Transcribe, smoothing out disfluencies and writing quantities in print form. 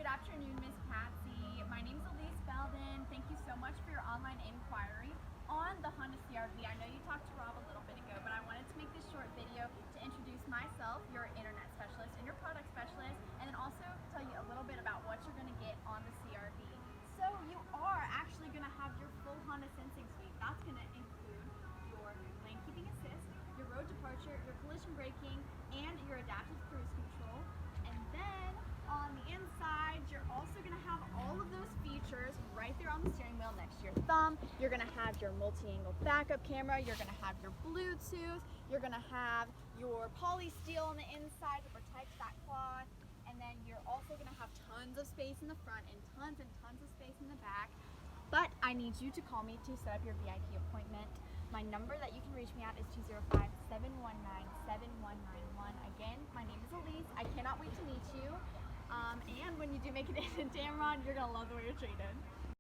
Good afternoon, Miss Patsy. My name is Elise Belden. Thank you so much for your online inquiry on the Honda CR-V. I know you talked to Rob a little bit ago, but I wanted to make this short video to introduce myself, your internet specialist and your product specialist, and then also tell you a little bit about what you're going to get on the CR-V. So you are actually going to have your full Honda Sensing suite. That's going to include your lane keeping assist, your road departure, your collision braking, and your adaptive cruise control. And then on the inside, you're also going to have all of those features right there on the steering wheel next to your thumb. You're going to have your multi-angle backup camera. You're going to have your Bluetooth. You're going to have your poly steel on the inside to protect that cloth. And then you're also going to have tons of space in the front and tons of space in the back. But I need you to call me to set up your VIP appointment. My number that you can reach me at is 205-719-7191. Again, my name is Elise. I cannot wait to meet you. And when you do make it into Tameron, you're going to love the way you're treated.